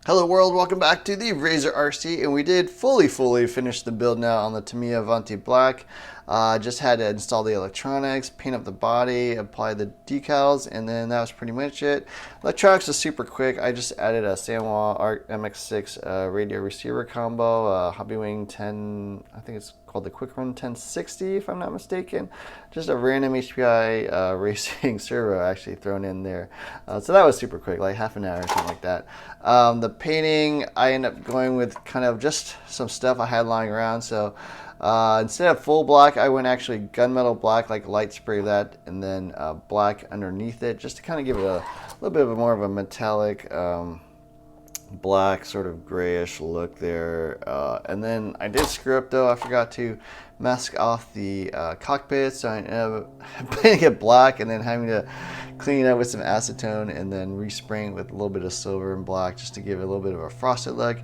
Hello world, welcome back to the Razor RC, and we did fully finish the build now on the Tamiya Avante Black. Just had to install the electronics, paint up the body, apply the decals, and then that was pretty much it. Electronics is super quick. I just added a Sanwa Art MX6 radio receiver combo, Hobbywing 10, I think it's called the Quick Run 1060 if I'm not mistaken. Just a random HPI racing servo actually thrown in there. So that was super quick, like half an hour or something like that. The painting, I ended up going with kind of just some stuff I had lying around. So instead of full black, I went actually gunmetal black, like light spray that, and then black underneath it, just to kind of give it a little bit of more of a metallic black sort of grayish look there. And then I did screw up though. I forgot to mask off the cockpit, so I ended up painting it black and then having to clean it up with some acetone and then respraying it with a little bit of silver and black just to give it a little bit of a frosted look.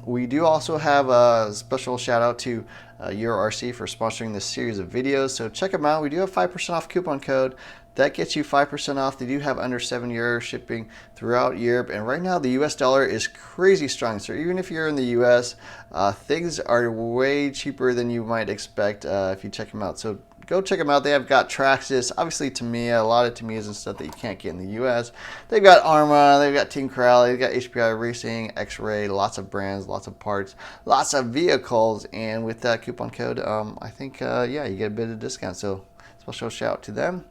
We do also have a special shout out to EuroRC for sponsoring this series of videos, so check them out. We do have 5% off coupon code. That gets you 5% off. They do have under €7 shipping throughout Europe. And right now, the US dollar is crazy strong. So even if you're in the US, things are way cheaper than you might expect if you check them out. So go check them out. They have got Traxxas, obviously Tamiya, a lot of Tamiyas and stuff that you can't get in the US. They've got Arma, they've got Team Corral, they've got HPI Racing, X-Ray, lots of brands, lots of parts, lots of vehicles. And with that coupon code, I think, yeah, you get a bit of discount. So special shout out to them.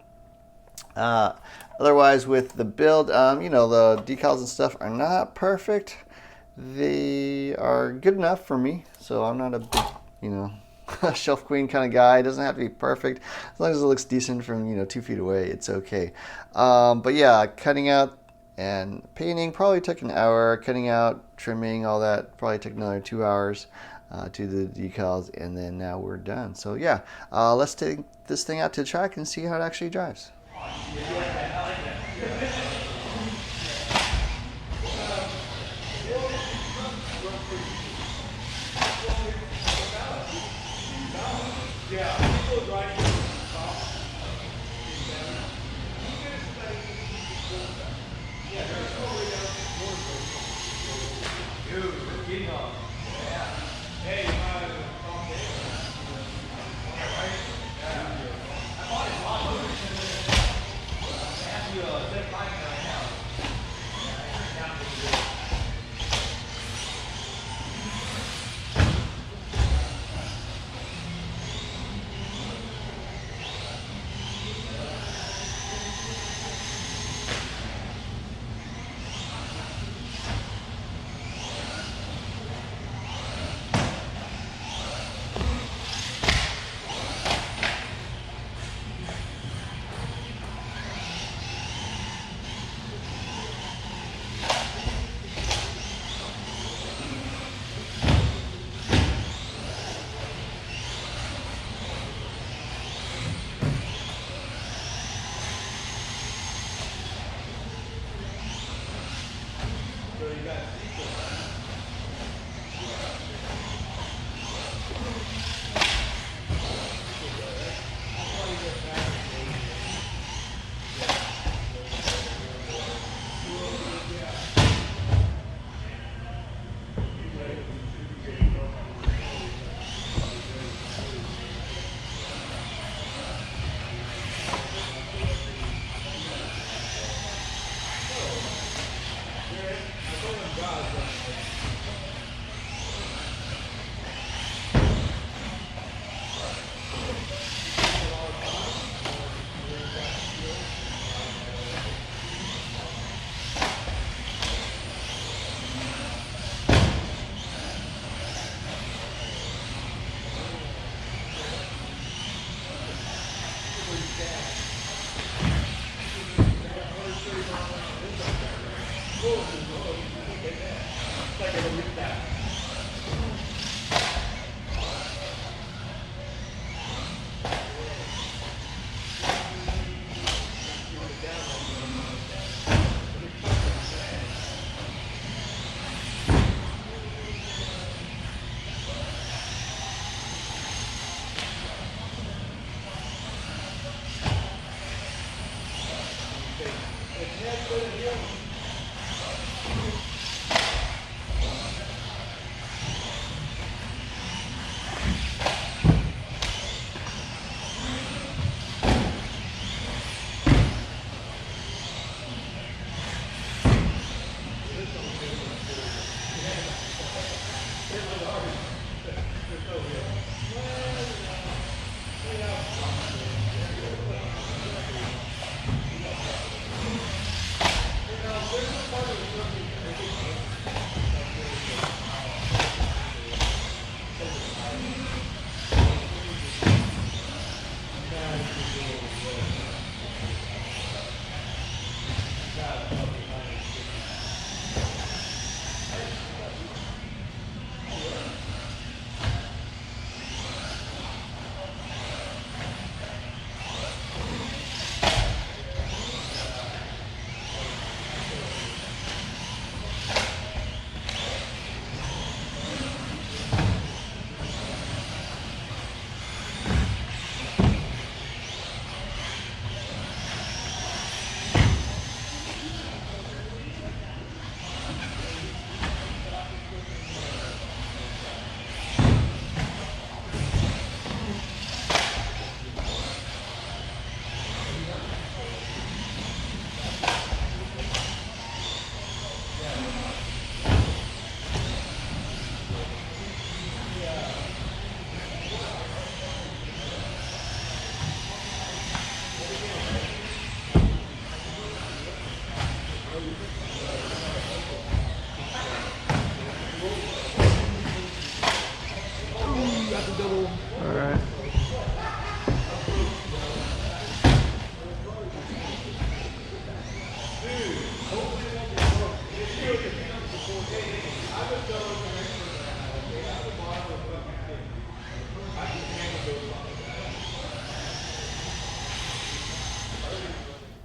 Otherwise, with the build, you know, the decals and stuff are not perfect. They are good enough for me, so I'm not a big, you know, shelf queen kind of guy. It doesn't have to be perfect. As long as it looks decent from, you know, 2 feet away, it's okay. But yeah, cutting out and painting probably took an hour. Cutting out, trimming, all that probably took another 2 hours to the decals, and then now we're done. So yeah, let's take this thing out to the track and see how it actually drives.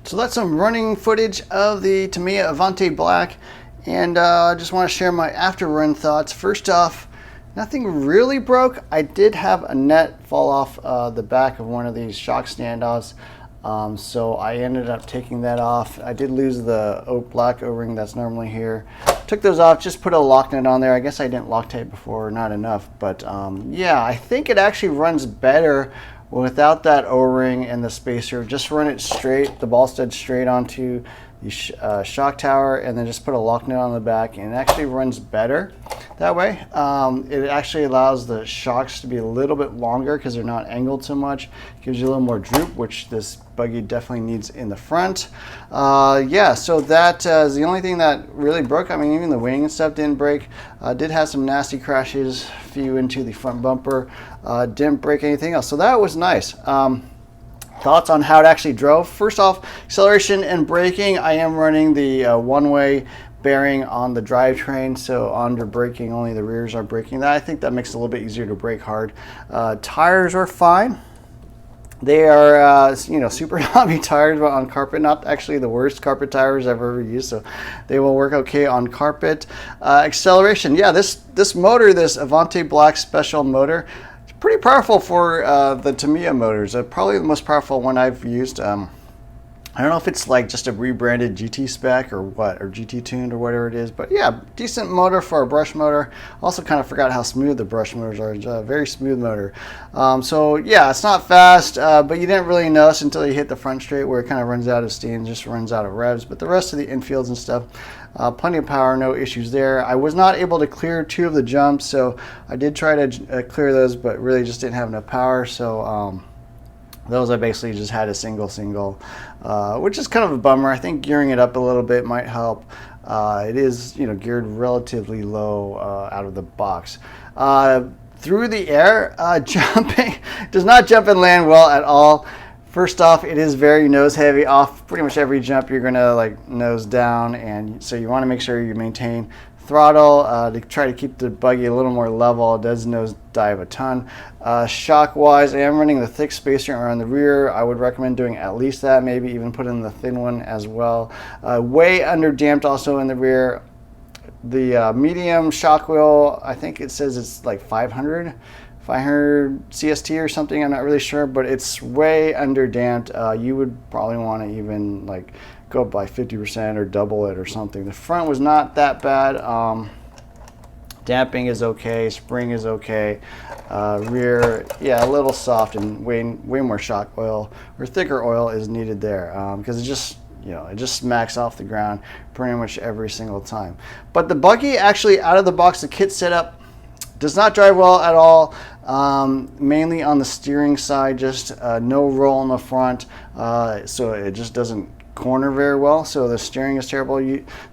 So that's some running footage of the Tamiya Avante Black, and I just want to share my after run thoughts. First off, nothing really broke. I did have a net fall off the back of one of these shock standoffs, so I ended up taking that off. I did lose the oak black O-ring that's normally here. Took those off, just put a lock nut on there. I guess I didn't Loctite before, not enough, but yeah, I think it actually runs better without that O-ring and the spacer. Just run it straight, the ball stud straight onto the shock tower, and then just put a lock nut on the back, and it actually runs better that way. It actually allows the shocks to be a little bit longer because they're not angled so much. Gives you a little more droop, which this buggy definitely needs in the front. Yeah, so that is the only thing that really broke. I mean, even the wing and stuff didn't break. Did have some nasty crashes, few into the front bumper. Didn't break anything else, so that was nice. Thoughts on how it actually drove. First off, acceleration and braking. I am running the one-way bearing on the drivetrain, so under braking, only the rears are braking. That, I think that makes it a little bit easier to brake hard. Tires are fine. They are, you know, super hobby tires, but on carpet, not actually the worst carpet tires I've ever used, so they will work okay on carpet. Acceleration, yeah, this motor, this Avante Black special motor, it's pretty powerful for the Tamiya motors. Probably the most powerful one I've used. I don't know if it's like just a rebranded GT spec or what, or GT tuned or whatever it is, but yeah, decent motor for a brush motor. Also kind of forgot how smooth the brush motors are. It's a very smooth motor. So yeah, it's not fast, but you didn't really notice until you hit the front straight where it kind of runs out of steam, just runs out of revs. But the rest of the infields and stuff, plenty of power, no issues there. I was not able to clear 2 of the jumps, so I did try to clear those, but really just didn't have enough power. So those I basically just had a single, which is kind of a bummer. I think gearing it up a little bit might help. It is, you know, geared relatively low out of the box. Through the air, jumping does not jump and land well at all. First off, it is very nose heavy. Off pretty much every jump, you're gonna like nose down, and so you want to make sure you maintain throttle to try to keep the buggy a little more level. It does nose dive a ton. Shock wise, I am running the thick spacer around the rear. I would recommend doing at least that, maybe even put in the thin one as well. Way under damped also in the rear. The medium shock wheel, I think it says it's like 500 CST or something, I'm not really sure, but it's way under damped. You would probably want to even like go up by 50% or double it or something. The front was not that bad. Damping is okay, spring is okay. Rear, yeah, a little soft, and way more shock oil or thicker oil is needed there because it just, you know, it just smacks off the ground pretty much every single time. But the buggy actually out of the box, the kit setup does not drive well at all. Mainly on the steering side, just no roll in the front, so it just doesn't corner very well, so the steering is terrible.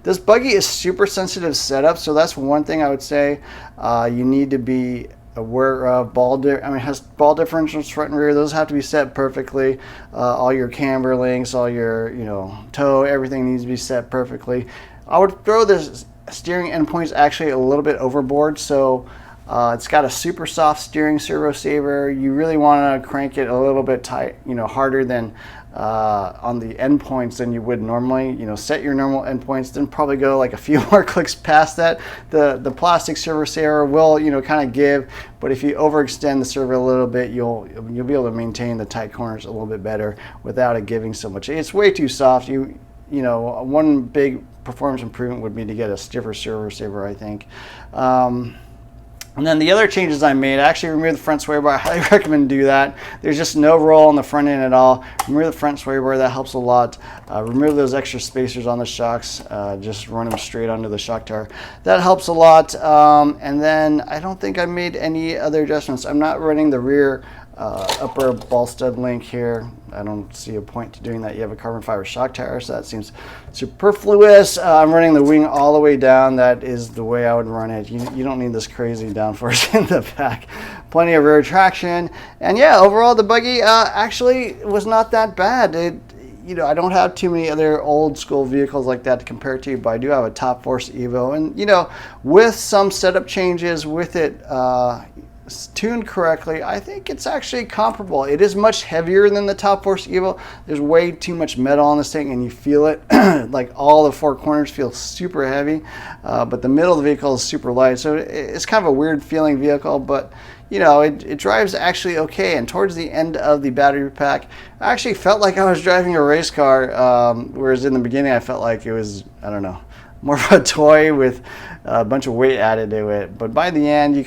This buggy is super sensitive setup, so that's one thing I would say you need to be aware of. It has ball differentials front and rear. Those have to be set perfectly. All your camber links, all your, you know, toe, everything needs to be set perfectly. I would throw the steering endpoints actually a little bit overboard, so it's got a super soft steering servo saver. You really want to crank it a little bit tight, you know, harder than on the endpoints than you would normally. You know, set your normal endpoints, then probably go like a few more clicks past that. The plastic servo saver will, you know, kind of give, but if you overextend the servo a little bit, you'll be able to maintain the tight corners a little bit better without it giving so much. It's way too soft. You know, one big performance improvement would be to get a stiffer servo saver, I think. And then the other changes I made, I actually removed the front sway bar. I highly recommend do that. There's just no roll on the front end at all. Remove the front sway bar, that helps a lot. Remove those extra spacers on the shocks. Just run them straight onto the shock tower. That helps a lot. And then I don't think I made any other adjustments. I'm not running the rear upper ball stud link here. I don't see a point to doing that. You have a carbon fiber shock tower, so that seems superfluous. I'm running the wing all the way down. That is the way I would run it. You don't need this crazy downforce in the back. Plenty of rear traction, and yeah, overall the buggy actually was not that bad. you know, I don't have too many other old school vehicles like that to compare to, but I do have a Top Force Evo, and you know, with some setup changes, with it tuned correctly, I think it's actually comparable. It is much heavier than the Top Force Evo. There's way too much metal on this thing, and you feel it. Like all the four corners feel super heavy, but the middle of the vehicle is super light. So it's kind of a weird feeling vehicle, but you know, it drives actually okay. And towards the end of the battery pack, I actually felt like I was driving a race car, whereas in the beginning I felt like it was, I don't know, more of a toy with a bunch of weight added to it. But by the end, I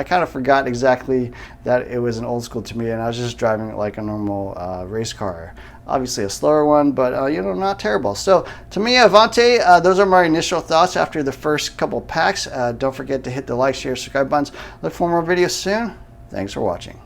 kind of forgot exactly that it was an old school Tamiya, and I was just driving it like a normal race car. Obviously a slower one, but you know, not terrible. So Tamiya Avante, those are my initial thoughts after the first couple packs. Don't forget to hit the like, share, subscribe buttons. Look for more videos soon. Thanks for watching.